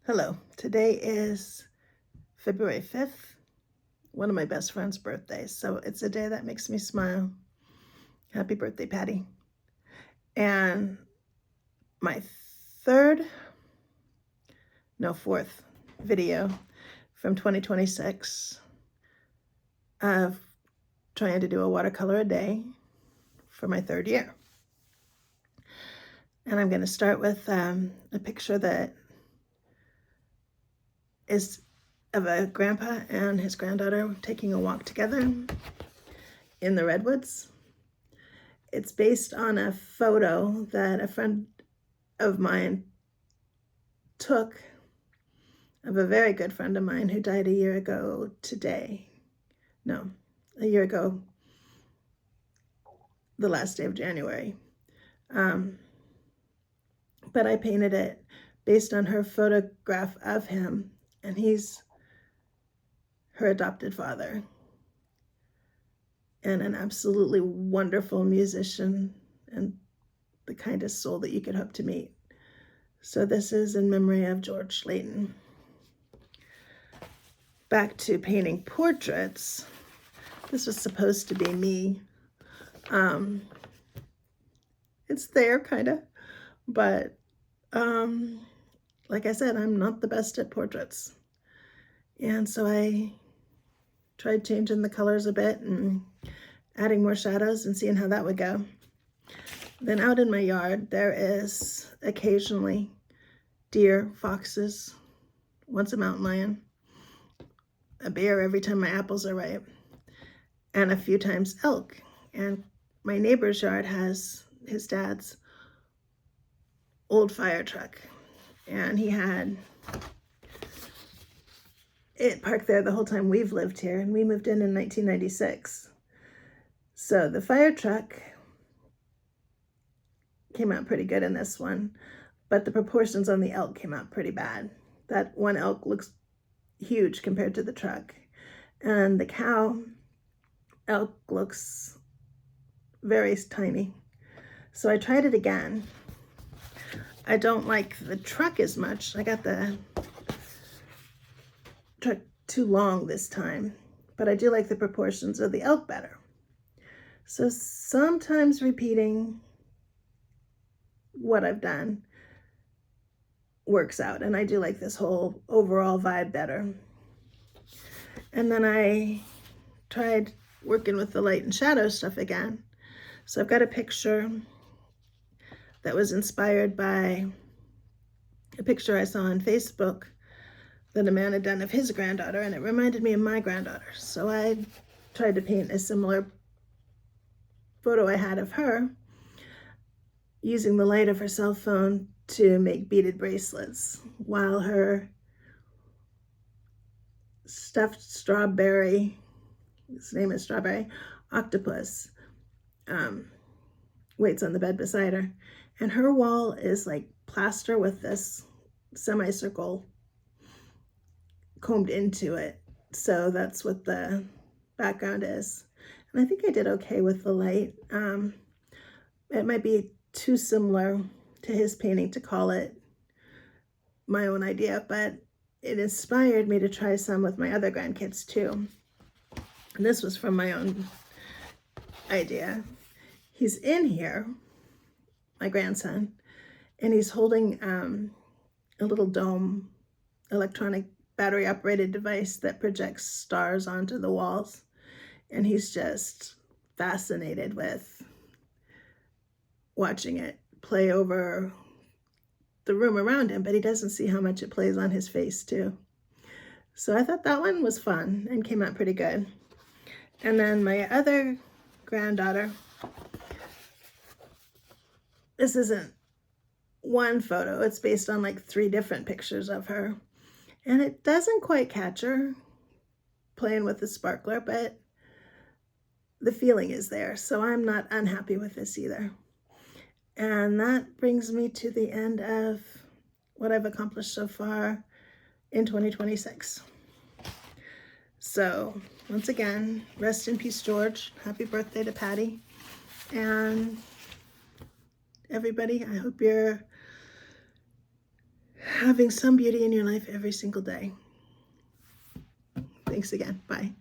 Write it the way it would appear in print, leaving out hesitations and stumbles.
Hello, today is February 5th, one of my best friend's birthdays, so it's a day that makes me smile. Happy birthday, Patty. And my fourth video from 2026 of trying to do a watercolor a day for my third year. And I'm going to start with a picture that is of a grandpa and his granddaughter taking a walk together in the redwoods. It's based on a photo that a friend of mine took of a very good friend of mine who died a year ago today. No, a year ago, the last day of January. But I painted it based on her photograph of him, and he's her adopted father and an absolutely wonderful musician and the kindest soul that you could hope to meet. So this is in memory of George Layton. Back to painting portraits. This was supposed to be me. It's there, kind of, but like I said, I'm not the best at portraits. And so I tried changing the colors a bit and adding more shadows and seeing how that would go. Then out in my yard, there is occasionally deer, foxes, once a mountain lion, a bear every time my apples are ripe, and a few times elk. And my neighbor's yard has his dad's old fire truck, and he had it parked there the whole time we've lived here, and we moved in 1996. So the fire truck came out pretty good in this one, but the proportions on the elk came out pretty bad. That one elk looks huge compared to the truck, and the cow elk looks very tiny. So I tried it again. I don't like the truck as much. I got the truck too long this time, but I do like the proportions of the elk better. So sometimes repeating what I've done works out, and I do like this whole overall vibe better. And then I tried working with the light and shadow stuff again. So I've got a picture that was inspired by a picture I saw on Facebook that a man had done of his granddaughter, and it reminded me of my granddaughter. So I tried to paint a similar photo I had of her using the light of her cell phone to make beaded bracelets, while her stuffed strawberry, his name is Strawberry, octopus, waits on the bed beside her. And her wall is like plaster with this semicircle combed into it. So that's what the background is. And I think I did okay with the light. It might be too similar to his painting to call it my own idea, but it inspired me to try some with my other grandkids too. And this was from my own idea. He's in here, my grandson, and he's holding a little dome, electronic battery operated device that projects stars onto the walls. And he's just fascinated with watching it play over the room around him, but he doesn't see how much it plays on his face too. So I thought that one was fun and came out pretty good. And then my other granddaughter, this isn't one photo, it's based on like 3 different pictures of her. And it doesn't quite catch her playing with the sparkler, but the feeling is there. So I'm not unhappy with this either. And that brings me to the end of what I've accomplished so far in 2026. So once again, rest in peace, George. Happy birthday to Patty. And everybody, I hope you're having some beauty in your life every single day. Thanks again. Bye.